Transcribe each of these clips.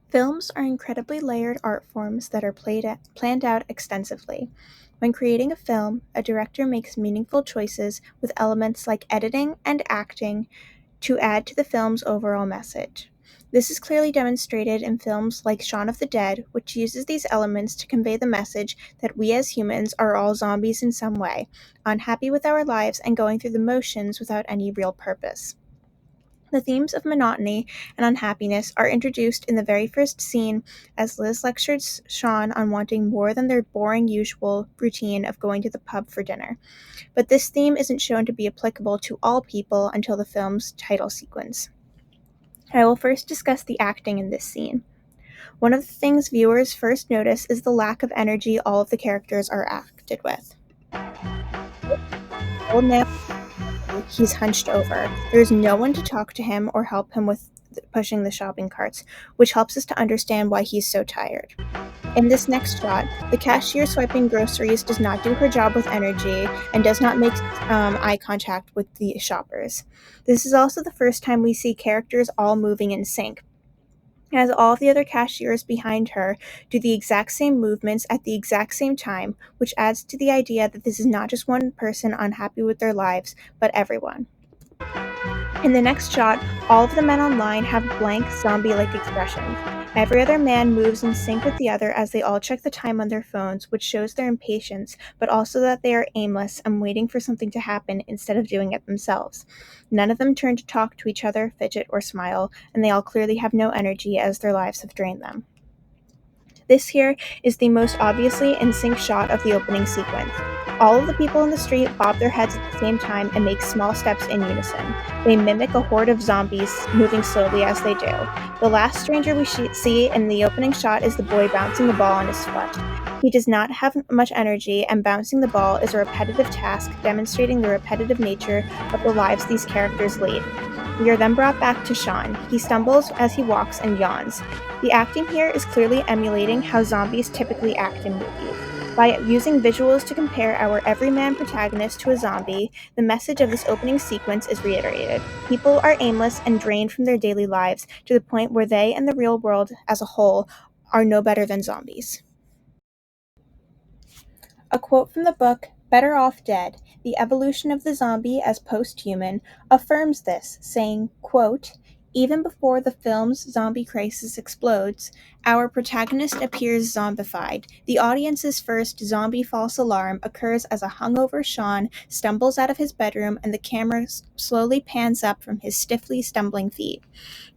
Films are incredibly layered art forms that are planned out extensively. When creating a film, a director makes meaningful choices with elements like editing and acting to add to the film's overall message. This is clearly demonstrated in films like Shaun of the Dead, which uses these elements to convey the message that we as humans are all zombies in some way, unhappy with our lives and going through the motions without any real purpose. The themes of monotony and unhappiness are introduced in the very first scene as Liz lectures Shaun on wanting more than their boring usual routine of going to the pub for dinner. But this theme isn't shown to be applicable to all people until the film's title sequence. I will first discuss the acting in this scene. One of the things viewers first notice is the lack of energy all of the characters are acted with. Old man, he's hunched over. There's no one to talk to him or help him with pushing the shopping carts, which helps us to understand why he's so tired. In this next shot, the cashier swiping groceries does not do her job with energy and does not make eye contact with the shoppers. This is also the first time we see characters all moving in sync, as all the other cashiers behind her do the exact same movements at the exact same time, which adds to the idea that this is not just one person unhappy with their lives, but everyone. In the next shot, all of the men online have blank, zombie like expressions. Every other man moves in sync with the other as they all check the time on their phones, which shows their impatience, but also that they are aimless and waiting for something to happen instead of doing it themselves. None of them turn to talk to each other, fidget, or smile, and they all clearly have no energy as their lives have drained them. This here is the most obviously in sync shot of the opening sequence. All of the people in the street bob their heads at the same time and make small steps in unison. They mimic a horde of zombies moving slowly as they do. The last stranger we see in the opening shot is the boy bouncing the ball on his foot. He does not have much energy, and bouncing the ball is a repetitive task, demonstrating the repetitive nature of the lives these characters lead. We are then brought back to Shaun. He stumbles as he walks and yawns. The acting here is clearly emulating how zombies typically act in movies. By using visuals to compare our everyman protagonist to a zombie, the message of this opening sequence is reiterated. People are aimless and drained from their daily lives to the point where they and the real world as a whole are no better than zombies. A quote from the book Better Off Dead, The Evolution of the Zombie as Post-Human, affirms this, saying, quote, even before the film's zombie crisis explodes, our protagonist appears zombified. The audience's first zombie false alarm occurs as a hungover Shaun stumbles out of his bedroom and the camera slowly pans up from his stiffly stumbling feet.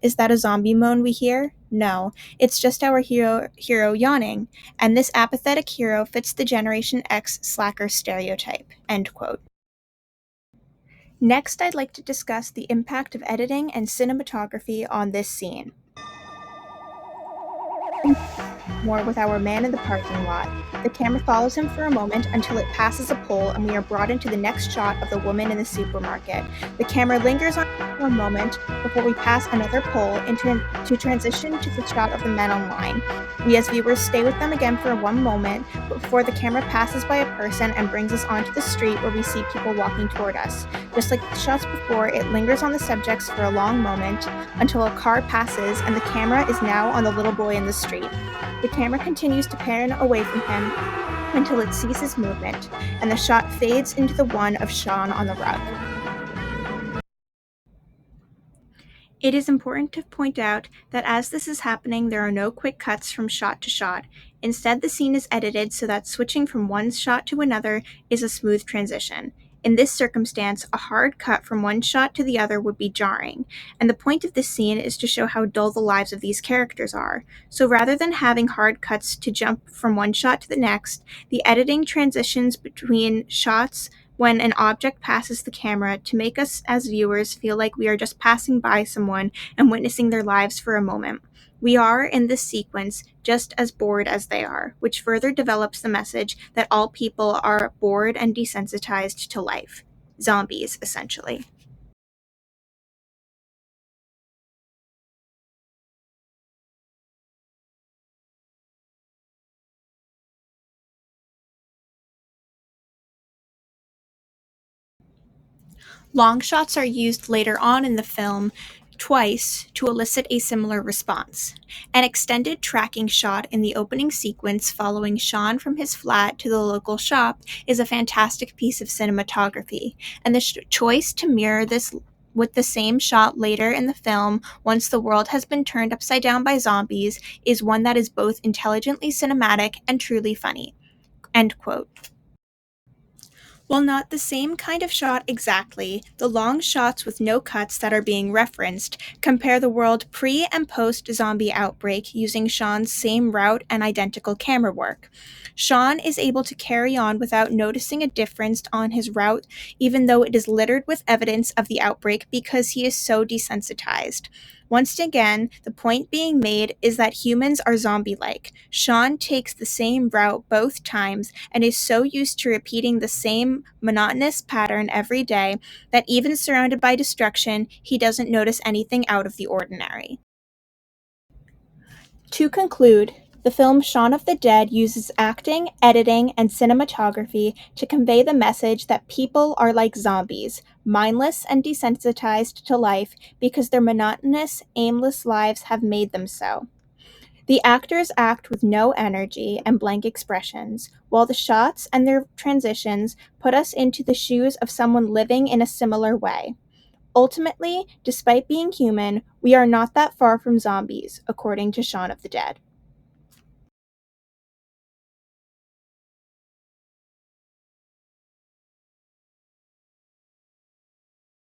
Is that a zombie moan we hear? No, it's just our hero yawning, and this apathetic hero fits the Generation X slacker stereotype. End quote. Next, I'd like to discuss the impact of editing and cinematography on this scene. More with our man in the parking lot. The camera follows him for a moment until it passes a pole and we are brought into the next shot of the woman in the supermarket. The camera lingers on for a moment before we pass another pole to transition to the shot of the men online. We as viewers stay with them again for one moment before the camera passes by a person and brings us onto the street where we see people walking toward us. Just like the shots before, it lingers on the subjects for a long moment until a car passes and the camera is now on the little boy in the street. The camera continues to pan away from him until it ceases movement, and the shot fades into the one of Shaun on the rug. It is important to point out that as this is happening, there are no quick cuts from shot to shot. Instead, the scene is edited so that switching from one shot to another is a smooth transition. In this circumstance, a hard cut from one shot to the other would be jarring, and the point of this scene is to show how dull the lives of these characters are. So rather than having hard cuts to jump from one shot to the next, the editing transitions between shots when an object passes the camera to make us as viewers feel like we are just passing by someone and witnessing their lives for a moment. We are, in this sequence, just as bored as they are, which further develops the message that all people are bored and desensitized to life. Zombies, essentially. Long shots are used later on in the film twice to elicit a similar response. An extended tracking shot in the opening sequence following Shaun from his flat to the local shop is a fantastic piece of cinematography, and the choice to mirror this with the same shot later in the film, once the world has been turned upside down by zombies, is one that is both intelligently cinematic and truly funny. End quote. While not the same kind of shot exactly, the long shots with no cuts that are being referenced compare the world pre and post zombie outbreak using Shaun's same route and identical camera work. Shaun is able to carry on without noticing a difference on his route, even though it is littered with evidence of the outbreak because he is so desensitized. Once again, the point being made is that humans are zombie-like. Shaun takes the same route both times and is so used to repeating the same monotonous pattern every day that even surrounded by destruction, he doesn't notice anything out of the ordinary. To conclude, the film Shaun of the Dead uses acting, editing, and cinematography to convey the message that people are like zombies, mindless and desensitized to life because their monotonous, aimless lives have made them so. The actors act with no energy and blank expressions, while the shots and their transitions put us into the shoes of someone living in a similar way. Ultimately, despite being human, we are not that far from zombies, according to Shaun of the Dead.